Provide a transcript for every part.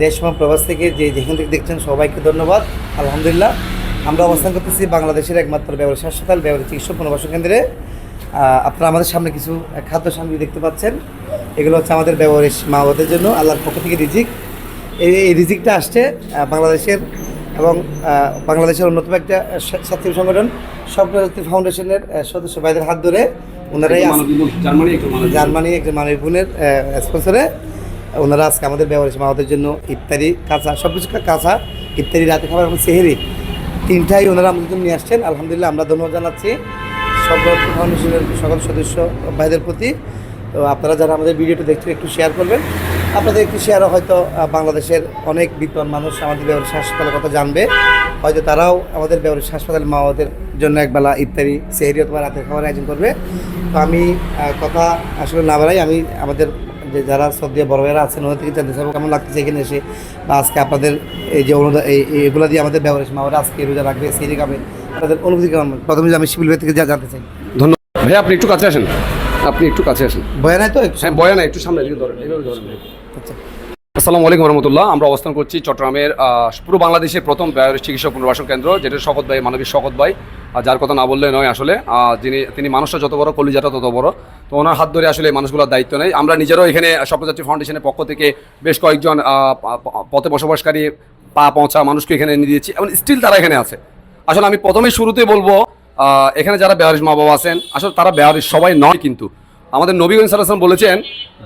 দেশ এবং প্রবাস থেকে যেখান থেকে দেখছেন সবাইকে ধন্যবাদ। আলহামদুলিল্লাহ, আমরা অবস্থান করতেছি বাংলাদেশের একমাত্র ব্যবহারিক হাসপাতাল ব্যবহারিক চিকিৎসা পুনর্বাসন কেন্দ্রে। আপনারা আমাদের সামনে কিছু খাদ্য সামগ্রী দেখতে পাচ্ছেন। এগুলো হচ্ছে আমাদের ব্যবহারিক মা বাবাদের জন্য আল্লাহর পক্ষ থেকে রিজিক। এই রিজিকটা আসছে বাংলাদেশের এবং বাংলাদেশের অন্যতম একটা ছাত্রী সংগঠন স্বপ্নযাত্রী ফাউন্ডেশনের সদস্য ভাইদের হাত ধরে ওনারাই জার্মানি একজন মানবিক বোনের স্পন্সরে ওনারা আজকে আমাদের ব্যবহারিক মাওয়াদের জন্য ইফতারি কাঁচা সব কিছু কাঁচা ইফতারি রাতে খাবার এবং সেহেরি তিনটাই ওনারা আমাদের জন্য নিয়ে আসছেন। আলহামদুলিল্লাহ, আমরা ধন্যবাদ জানাচ্ছি স্বপ্নযাত্রী ফাউন্ডেশনের সকল সদস্য ভাইদের প্রতি। তো আপনারা যারা আমাদের ভিডিওটা দেখছেন একটু শেয়ার করবেন। আপনাদের একটু শেয়ারও হয়তো বাংলাদেশের অনেক বিদ্বান মানুষ আমাদের ব্যবহারিক হাসপাতালের কথা জানবে, হয়তো তারাও আমাদের ব্যবহারিক হাসপাতালের মাওয়াদের জন্য একবেলা ইফতারি সেহেরি অথবা রাতের খাবারের আয়োজন করবে। তো আমি কথা আসলে না বাড়াই, আমি আমাদের যে যারা শ্রদ্ধেয় বড় ভাইয়েরা আছেন ওদের থেকে জানতে চাইবো কেমন লাগতেছে এখানে এসে, বা আজকে আপনাদের এই যে এগুলো দিয়ে আমাদের ব্যবহারিক মাওয়ারা আজকে রোজা রাখবে সেহেরি খাবে, আপনাদের অনুভূতি কেমন? প্রথমে আমি শিবিল ভাই থেকে যা জানতে চাই। ধন্যবাদ ভাই, আপনি একটু কাছে আসেন, বয়া নাই তো? হ্যাঁ, বয়া নাই, একটু সামনে ধরেন, এইভাবে ধরেন। আচ্ছা, আসসালামু আলাইকুম রহমতুল্লাহ। আমরা অবস্থান করছি চট্টগ্রামের পুরো বাংলাদেশের প্রথম ব্যবহারিক চিকিৎসা পুনর্বাসন কেন্দ্র, যেটা শকত ভাই, মানবিক শকত ভাই, যার কথা না বললে নয় আসলে। তিনি মানুষটা যত বড়, কলিজাটা তত বড়। তো ওনার হাত ধরে আসলে এই মানুষগুলোর দায়িত্ব নেই। আমরা নিজেরাও এখানে স্বপ্নযাত্রী ফাউন্ডেশনের পক্ষ থেকে বেশ কয়েকজন পথে বসবাসকারী পা পৌঁছা মানুষকে এখানে এনে দিয়েছি এবং স্টিল তারা এখানে আছে। আসলে আমি প্রথমেই শুরুতেই বলবো, এখানে যারা ব্যবহারিক মা বাবা আছেন আসলে তারা ব্যবহারিক সবাই নয়, কিন্তু আমাদের নবী করিম সাল্লাল্লাহু আলাইহি ওয়াসাল্লাম বলেছেন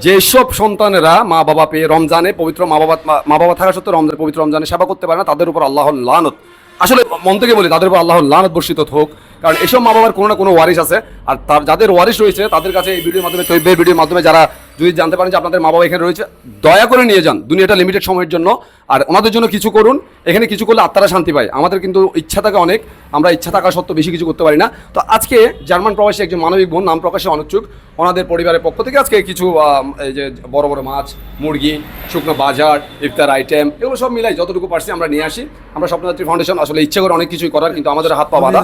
যেসব সন্তানেরা মা বাবা পেয়ে রমজানে পবিত্র মা বাবা থাকা সত্ত্বেও পবিত্র রমজানে সেবা করতে পারে না, তাদের উপর আল্লাহর লানত, আসলে মন থেকে বলি তাদের উপর আল্লাহর লানত বর্ষিত হোক। কারণ এসব মা বাবার কোনো না কোনো ওয়ারিশ আছে, আর যাদের ওয়ারিশ রয়েছে তাদের কাছে এই ভিডিওর মাধ্যমে, তৈবের ভিডিওর মাধ্যমে যারা যদি জানতে পারেন যে আপনাদের মা বাবা এখানে রয়েছে, দয়া করে নিয়ে যান। দুনিয়াটা লিমিটেড সময়ের জন্য, আর ওনাদের জন্য কিছু করুন। এখানে কিছু করলে আত্মারা শান্তি পায়। আমাদের কিন্তু ইচ্ছা থাকে অনেক, আমরা ইচ্ছা থাকা সত্ত্বেও বেশি কিছু করতে পারি না। তো আজকে জার্মান প্রবাসী একজন মানবিক বোন, নাম প্রকাশে অনিচ্ছুক, ওনাদের পরিবারের পক্ষ থেকে আজকে কিছু এই যে বড় বড় মাছ, মুরগি, শুকনো বাজার, ইফতার আইটেম, এগুলো সব মিলাই যতটুকু পারছি আমরা নিয়ে আসি। আমরা স্বপ্নযাত্রী ফাউন্ডেশন আসলে ইচ্ছা করে অনেক কিছুই করার, কিন্তু আমাদের হাত পা বাঁধা,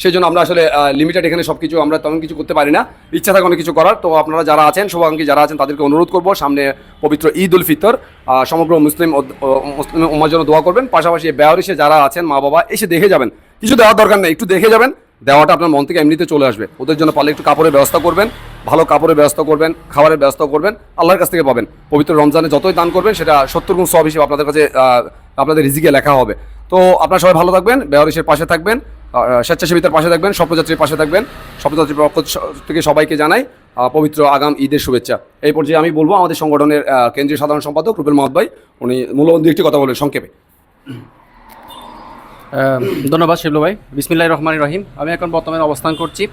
সেই জন্য আমরা আসলে লিমিটেড এখানে সব কিছু আমরা তেমন কিছু করতে পারি না। ইচ্ছা থাকে অনেক কিছু করার। তো আপনারা যারা আছেন, শুভাকাঙ্ক্ষী যারা আছেন, তাদেরকে অনুরোধ করবো সামনে পবিত্র ঈদ উল ফিতর, সমগ্র মুসলিম উম্মার জন্য দোয়া করবেন। পাশাপাশি ব্যবহারিসে যারা আছেন মা বাবা এসে দেখে যাবেন, কিছু দেওয়ার দরকার নেই, একটু দেখে যাবেন, দেওয়াটা আপনার মন থেকে এমনিতে চলে আসবে। ওদের জন্য পারলে একটু কাপড়ের ব্যবস্থা করবেন, ভালো কাপড়ের ব্যবস্থা করবেন, খাবারের ব্যবস্থা করবেন, আল্লাহর কাছ থেকে পাবেন। পবিত্র রমজানে যতই দান করবেন সেটা 70 গুণ সওয়াব হিসেবে আপনাদের কাছে আপনাদের রিজিকে লেখা হবে। তো আপনারা সবাই ভালো থাকবেন, ব্যবহারিসের পাশে থাকবেন, স্বেচ্ছাসেবিতার পাশে থাকবেন, স্বপ্নযাত্রীর পাশে থাকবেন। স্বপ্নযাত্রীর পক্ষ থেকে সবাইকে জানাই পবিত্র আগাম ঈদের শুভেচ্ছা। এই পর্যায়ে আমি বলবো আমাদের সংগঠনের কেন্দ্রীয় সাধারণ সম্পাদক রুবেল মাহমুদ ভাই, উনি মূল্যবান একটি কথা বলবেন সংক্ষেপে। ধন্যবাদ শিবলু ভাই। বিসমিল্লাহির রহমানির রহিম। আমি এখন বর্তমানে অবস্থান করছি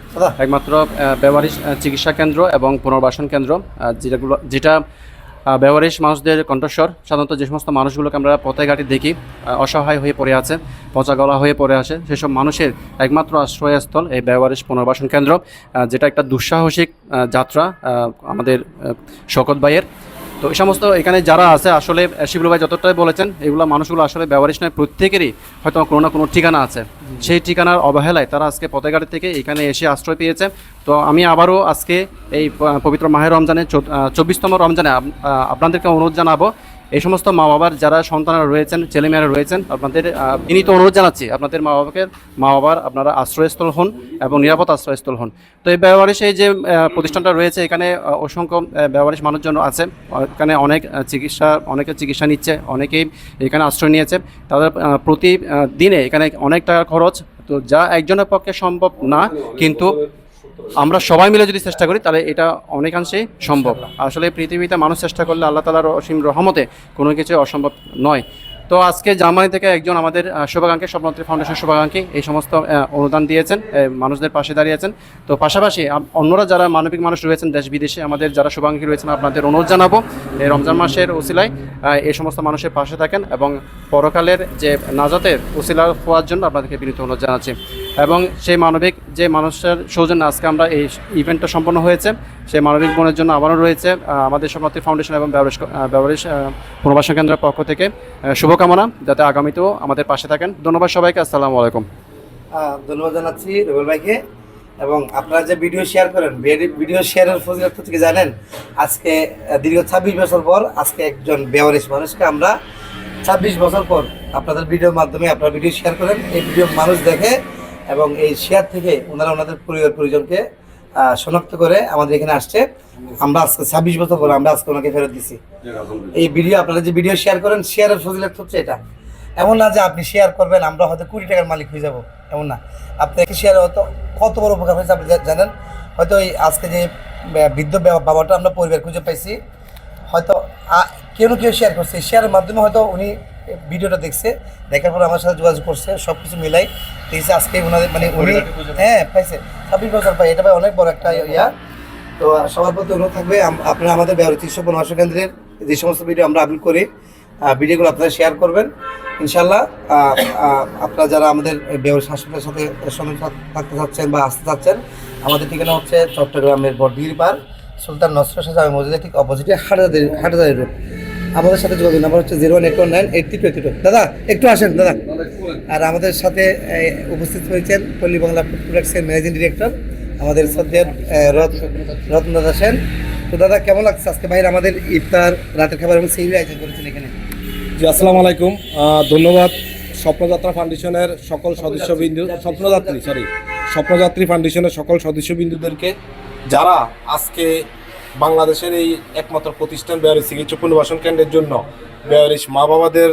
একমাত্র ব্যবহারিক চিকিৎসা কেন্দ্র এবং পুনর্বাসন কেন্দ্র, যেটা ব্যবহারিক মানুষদের কণ্ঠস্বর। সাধারণত যে সমস্ত মানুষগুলোকে আমরা পথে ঘাটে দেখি অসহায় হয়ে পড়ে আছে, পচা গলা হয়ে পড়ে আসে, সেসব মানুষের একমাত্র আশ্রয়স্থল এই ব্যবহারিক পুনর্বাসন কেন্দ্র, যেটা একটা দুঃসাহসিক যাত্রা আমাদের শকত ভাইয়ের। তো এই সমস্ত এখানে যারা আছে আসলে শিবলু ভাই যতটাই বলেছেন, এগুলো মানুষগুলো আসলে ব্যবহারিক নয়, প্রত্যেকেরই হয়তো কোনো না কোনো ঠিকানা আছে। সেই ঠিকানার অবহেলায় তারা আজকে পথেঘাট থেকে এখানে এসে আশ্রয় পেয়েছে। তো আমি আবারও আজকে এই পবিত্র মাহে রমজানে 24তম রমজানে আপনাদেরকে অনুরোধ জানাবো, এই সমস্ত মা বাবার যারা সন্তানরা রয়েছেন, ছেলেমেয়েরা রয়েছেন, আপনাদের বিনীত অনুরোধ জানাচ্ছি আপনাদের মা বাবার আপনারা আশ্রয়স্থল হন এবং নিরাপদ আশ্রয়স্থল হন। তো এই ব্যবহারিক এই যে প্রতিষ্ঠানটা রয়েছে, এখানে অসংখ্য ব্যবহারিক মানুষজন আছে। এখানে অনেকে চিকিৎসা নিচ্ছে, অনেকেই এখানে আশ্রয় নিয়েছে। তাদের প্রতিদিনে এখানে অনেক টাকা খরচ, তো যা একজনের পক্ষে সম্ভব না, কিন্তু আমরা সবাই মিলে যদি চেষ্টা করি তাহলে এটা অনেকাংশেই সম্ভব। আসলে পৃথিবীতে মানুষ চেষ্টা করলে আল্লাহ তাআলার অসীম রহমতে কোনো কিছু অসম্ভব নয়। তো আজকে জার্মানি থেকে একজন আমাদের শুভাকাঙ্ক্ষী, স্বপ্নযাত্রী ফাউন্ডেশন শুভাকাঙ্ক্ষী, এই সমস্ত অনুদান দিয়েছেন, মানুষদের পাশে দাঁড়িয়েছেন। তো পাশাপাশি অন্যরা যারা মানবিক মানুষ রয়েছেন দেশ বিদেশে, আমাদের যারা শুভাকাঙ্ক্ষী রয়েছেন, আপনাদের অনুরোধ জানাবো এই রমজান মাসের উসিলায় এই সমস্ত মানুষের পাশে থাকেন এবং পরকালের যে নাজাতের উসিলা হওয়ার জন্য আপনাদেরকে বিনীত অনুরোধ জানাচ্ছি। এবং সেই মানবিক যে মানুষের সৌজন্য আজকে আমরা এই ইভেন্টটা সম্পন্ন হয়েছে, সেই মানবিক বোনের জন্য আবারও রয়েছে আমাদের স্বপ্নযাত্রী ফাউন্ডেশন এবং ব্যবহারিক পুনর্বাসন কেন্দ্রের পক্ষ থেকে শুভকামনা, যাতে আগামীতেও আমাদের পাশে থাকেন। ধন্যবাদ সবাইকে। আসসালামু আলাইকুম। ধন্যবাদ জানাচ্ছি রুবেল ভাইকে। এবং আপনারা যে ভিডিও শেয়ার করেন, ভিডিও শেয়ারের ফজিলত থেকে জানেন, আজকে দীর্ঘ 26 বছর পর আজকে একজন বেওয়ারিশ মানুষকে আমরা 26 বছর পর আপনাদের ভিডিওর মাধ্যমে আপনারা ভিডিও শেয়ার করেন, এই ভিডিও মানুষ দেখে এবং এই শেয়ার থেকে ওনারা ওনাদের পরিবার পরিজনকে শনাক্ত করে আমাদের এখানে আসছে। আমরা আজকে 26 বছর পর আমরা আজকে ওনাকে ফেরত দিছি। এই ভিডিও আপনারা যে ভিডিও শেয়ার করেন, শেয়ারের ফজিলত হচ্ছে এটা। এমন না যে আপনি শেয়ার করবেন আমরা হয়তো 20 টাকার মালিক হয়ে যাব, এমন না। আপনি শেয়ার হয়তো কত বড় উপকার হয়েছে আপনি জানেন। হয়তো এই আজকে যে বৃদ্ধ বাবাটা আমরা পরিবার খুঁজে পাইছি, হয়তো কেউ শেয়ার করছে, শেয়ারের মাধ্যমে হয়তো উনি ভিডিওটা দেখছে, দেখার পর আমার সাথে যোগাযোগ করছে, সব কিছু মিলাই দেখছে আজকে ওনাদের মানে উনি পাইছে 26 বছর পাই, এটা ভাই অনেক বড় একটা ইয়া। তো সবার প্রতি অনুরোধ থাকবে আপনারা আমাদের বেওয়ারিশ চিকিৎসা পরামর্শ কেন্দ্রের যে সমস্ত ভিডিও আমরা আপলোড করি, ভিডিওগুলো আপনারা শেয়ার করবেন ইনশাল্লাহ। আপনারা যারা আমাদের বেওয়ারিশ হাসপাতালের সাথে সঙ্গে থাকতে চাচ্ছেন বা আসতে চাচ্ছেন, আমাদের ঠিকানা হচ্ছে চট্টগ্রামের বড়দিঘির পার সুলতান নসরুল শাহ জামে মসজিদের ঠিক অপোজিটে হাটাজারি রোড। আমাদের সাথে যোগাযোগ নাম্বার হচ্ছে 018198282। দাদা একটু আসেন দাদা। আর আমাদের সাথে উপস্থিত হয়েছেন পল্লী বাংলা ফুড প্রোডাক্টসের ম্যানেজিং ডিরেক্টর আমাদের সদ্যের রত্ন দাদা সেন। তো দাদা কেমন লাগছে আজকে বাইরে আমাদের ইফতার, রাতের খাবার এবং সেই আয়োজন করেছেন এখানে? জি, আসসালামু আলাইকুম। ধন্যবাদ স্বপ্নযাত্রা ফাউন্ডেশনের সকল সদস্যবিন্দু, স্বপ্নযাত্রী ফাউন্ডেশনের সকল সদস্যবিন্দুদেরকে, যারা আজকে বাংলাদেশের এই একমাত্র প্রতিষ্ঠান বেওয়ারিশ চিকিৎসা পুনর্বাসন কেন্দ্রের জন্য, বেওয়ারিশ মা বাবাদের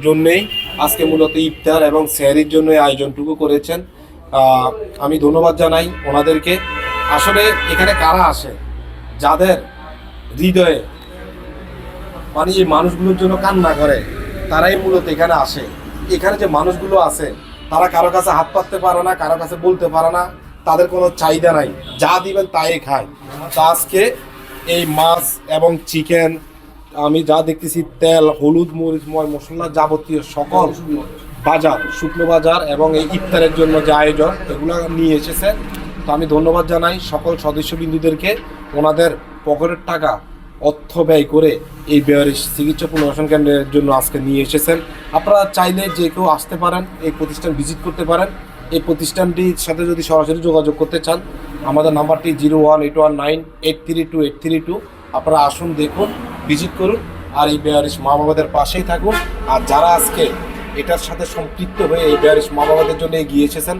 জন্যেই আজকে মূলত ইফতার এবং সেহরির জন্য এই আয়োজনটুকু করেছেন। আমি ধন্যবাদ জানাই ওনাদেরকে। আসলে এখানে কারা আসে, যাদের হৃদয়ে মানে এই মানুষগুলোর জন্য কান্না করে, তারাই মূলত এখানে আসে। এখানে যে মানুষগুলো আছে তারা কারো কাছে হাত পাততে পারে না, কারো কাছে বলতে পারে না, তাদের কোনো চাহিদা নাই, যা দিবেন তাই খায়। তো আজকে এই মাছ এবং চিকেন, আমি যা দেখতেছি তেল, হলুদ, মরিচ, মশলা, যাবতীয় সকল বাজার, শুকনো বাজার এবং এই ইফতারের জন্য যে আয়োজন, এগুলো নিয়ে এসেছে। তো আমি ধন্যবাদ জানাই সকল সদস্যবিন্দুদেরকে, ওনাদের পকেটের টাকা অর্থ ব্যয় করে এই বেওয়ারিশ চিকিৎসা পুনর্বাসন কেন্দ্রের জন্য আজকে নিয়ে এসেছেন। আপনারা চাইলে যে কেউ আসতে পারেন, এই প্রতিষ্ঠান ভিজিট করতে পারেন। এই প্রতিষ্ঠানটির সাথে যদি সরাসরি যোগাযোগ করতে চান, আমাদের নাম্বারটি 01819832832। আপনারা আসুন, দেখুন, ভিজিট করুন, আর এই বেওয়ারিশ মা বাবাদের পাশেই থাকুন। আর যারা আজকে এটার সাথে সম্পৃক্ত হয়ে এই বেওয়ারিশ মা বাবাদের জন্য এগিয়ে এসেছেন,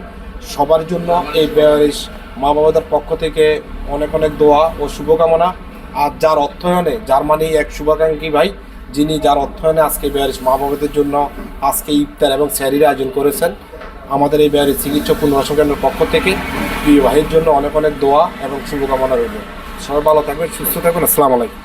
সবার জন্য এই বেওয়ারিশ মা বাবাদের পক্ষ থেকে অনেক অনেক দোয়া ও শুভকামনা। আর যার অর্থায়নে, জার্মানি এক শুভাকাঙ্ক্ষী ভাই, যিনি যার অর্থায়নে আজকে বেওয়ারিশ মা বাবাদের জন্য আজকে ইফতার এবং সেহরির আয়োজন করেছেন, আমাদের এই বেওয়ারিশ চিকিৎসা পুনর্বাসন কেন্দ্রের পক্ষ থেকে প্রিয় ভাইয়ের জন্য অনেক অনেক দোয়া এবং শুভকামনা রইল। সবাই ভালো থাকবেন, সুস্থ থাকবেন। আসসালামু আলাইকুম।